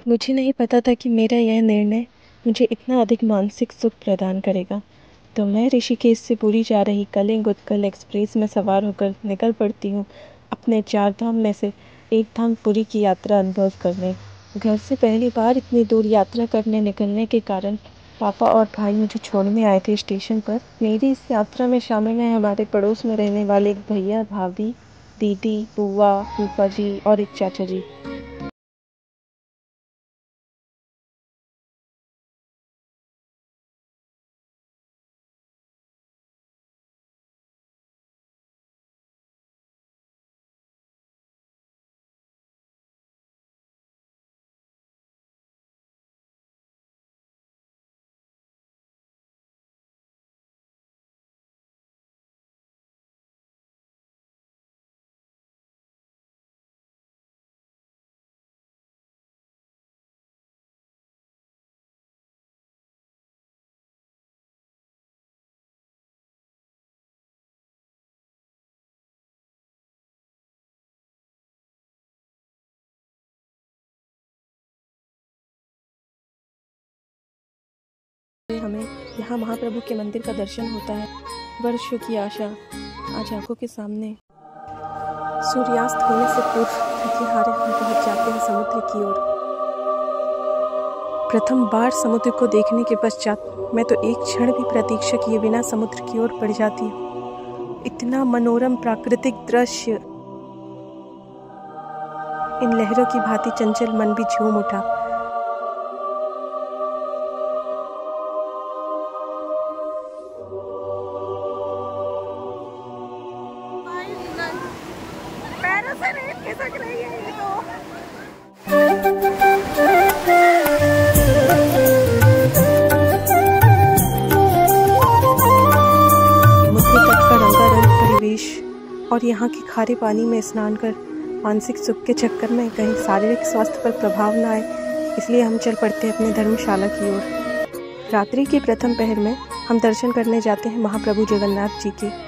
मुझे नहीं पता था कि मेरा यह निर्णय मुझे इतना अधिक मानसिक सुख प्रदान करेगा। तो मैं ऋषिकेश से पुरी जा रही कलिंग उत्कल एक्सप्रेस में सवार होकर निकल पड़ती हूँ अपने 4 धाम में से एक धाम पुरी की यात्रा अनुभव करने। घर से पहली बार इतनी दूर यात्रा करने निकलने के कारण पापा और भाई मुझे छोड़ने आए थे स्टेशन पर। मेरी इस यात्रा में शामिल हैं हमारे पड़ोस में रहने वाले एक भैया, भाभी, दीदी, बुआ, फूफा जी और एक चाचा जी। हमें यहाँ महाप्रभु के मंदिर का दर्शन होता है। वर्षों की आशा आज आंखों के सामने। सूर्यास्त होने से पूर्व थके हारे हम पहुँच जाते हैं समुद्र की ओर। प्रथम बार समुद्र को देखने के पश्चात मैं तो एक क्षण भी प्रतीक्षा किए बिना समुद्र की ओर बढ़ जाती हूँ। इतना मनोरम प्राकृतिक दृश्य, इन लहरों की भांति चंचल मन भी झूम उठा। पैरों से रेत खिसक रही है ये तो। समुद्री तट का रंगारंग परिवेश और यहाँ के खारे पानी में स्नान कर मानसिक सुख के चक्कर में कहीं शारीरिक स्वास्थ्य पर प्रभाव न आए, इसलिए हम चल पड़ते हैं अपने धर्मशाला की ओर। रात्रि के प्रथम पहर में हम दर्शन करने जाते हैं महाप्रभु जगन्नाथ जी के।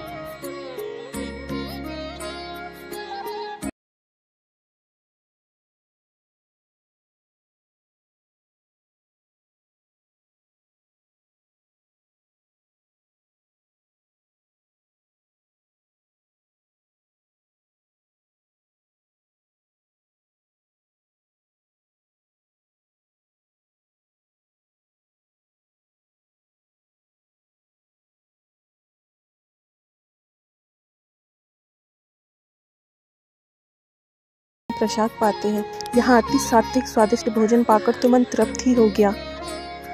प्रसाद पाते हैं। यहाँ अति सात्विक स्वादिष्ट भोजन पाकर तो मन तृप्त ही हो गया।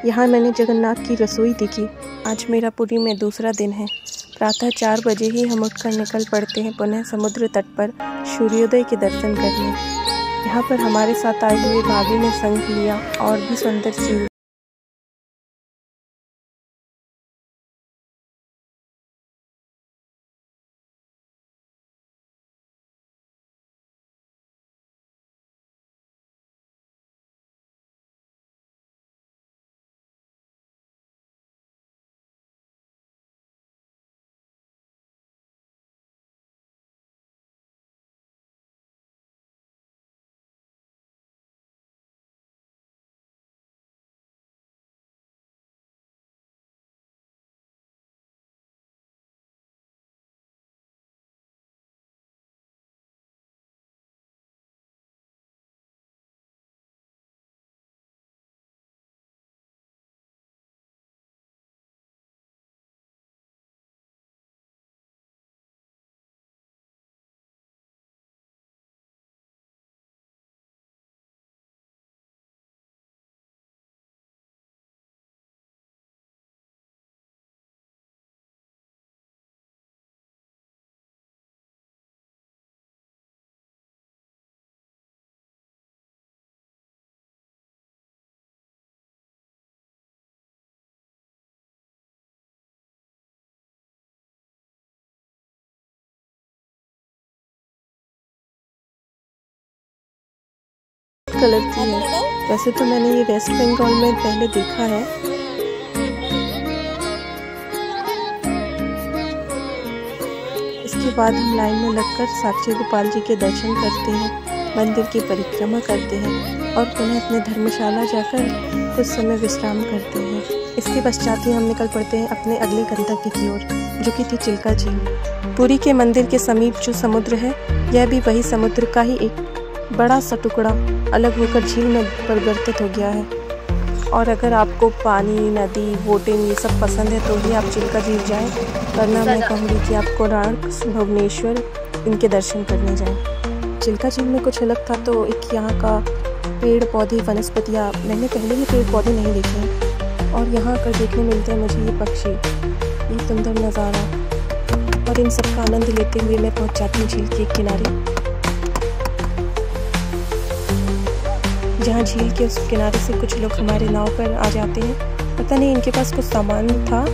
यहाँ मैंने जगन्नाथ की रसोई देखी। आज मेरा पुरी में दूसरा दिन है। प्रातः 4 बजे ही हम उठकर निकल पड़ते हैं पुनः समुद्र तट पर सूर्योदय के दर्शन करने। यहाँ पर हमारे साथ आए हुए भाभी ने संग लिया और भी सुंदर सी कलर की है। वैसे तो मैंने ये वेस्ट बंगाल में पहले देखा है। इसके बाद हम लाइन में लगकर साक्षी गोपाल जी के दर्शन करते हैं, मंदिर की परिक्रमा करते हैं। और पुनः अपने धर्मशाला जाकर कुछ समय विश्राम करते हैं। इसके पश्चात ही हम निकल पड़ते हैं अपने अगले गंतव्य की ओर, जो कि थी चिल्का झील। पुरी के मंदिर के समीप जो समुद्र है, यह भी वही समुद्र का ही एक बड़ा सा टुकड़ा अलग होकर झील में परिवर्तित हो गया है। और अगर आपको पानी, नदी, बोटिंग ये सब पसंद है तो ही आप चिल्का झील जाएं, वरना मैं कहूँगी कि आप कोणार्क, भुवनेश्वर इनके दर्शन करने जाएं। चिल्का झील में कुछ अलग था तो एक यहाँ का पेड़ पौधे, वनस्पतियाँ, मैंने पहले भी पेड़ पौधे नहीं देखे हैं और यहाँ आकर देखने मिलते हैं मुझे ये पक्षी, ये सुंदर नज़ारा। और इन सब का आनंद लेते हुए मैं पहुँच जाती हूँ झील के किनारे, जहाँ झील के उस किनारे से कुछ लोग हमारे नाव पर आ जाते हैं। पता नहीं इनके पास कुछ सामान था,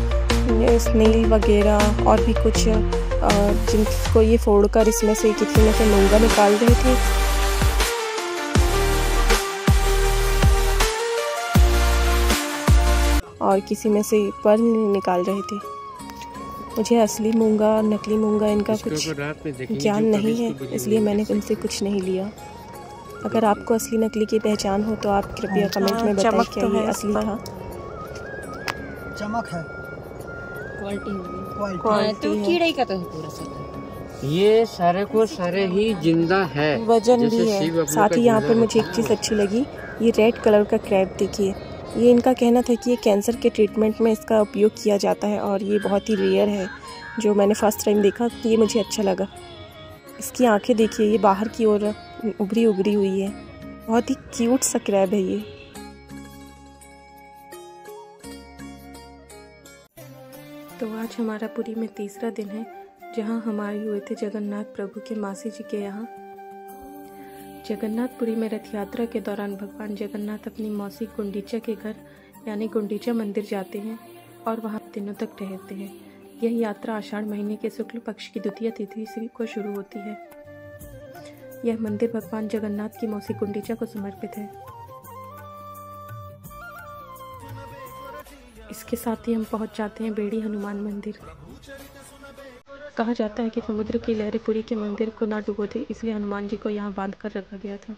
स्नेल वगैरह और भी कुछ, जिनको ये फोड़कर इसमें से किसी में से मूंगा निकाल रहे थे। और किसी में से पर्ल निकाल रहे थे। मुझे असली मूंगा, नकली मूंगा इनका कुछ ज्ञान नहीं है, इसलिए मैंने उनसे कुछ नहीं लिया। अगर आपको असली नकली की पहचान हो तो आप कृपया कमेंट में बताएं क्या ये असली था। चमक है, क्वालिटी तो कीड़े का तो पूरा सेट। ये सारे को सारे ही जिंदा है, वजन भी है। साथ ही यहाँ पर मुझे एक चीज़ अच्छी लगी, ये रेड कलर का क्रैब देखिए। ये इनका कहना था कि ये कैंसर के ट्रीटमेंट में इसका उपयोग किया जाता है और ये बहुत ही रेयर है। जो मैंने फर्स्ट टाइम देखा तो ये मुझे अच्छा लगा। इसकी आंखें देखिए, ये बाहर की ओर उभरी हुई है। बहुत ही क्यूट सा क्रैब है ये। तो आज हमारा पुरी में तीसरा दिन है, जहां हम आए हुए थे जगन्नाथ प्रभु के मासी जी के यहाँ। जगन्नाथपुरी में रथ यात्रा के दौरान भगवान जगन्नाथ अपनी मौसी गुंडीचा के घर यानी गुंडीचा मंदिर जाते हैं और वहां दिनों तक ठहरते हैं। यह यात्रा आषाढ़ महीने के शुक्ल पक्ष की द्वितीय तिथि से को शुरू होती है। यह मंदिर भगवान जगन्नाथ की मौसी गुंडीचा को समर्पित है। इसके साथ ही हम पहुंच जाते हैं बेड़ी हनुमान मंदिर। कहा जाता है कि समुद्र की लहरें पुरी के मंदिर को ना डुबो थे, इसलिए हनुमान जी को यहाँ बांध कर रखा गया था।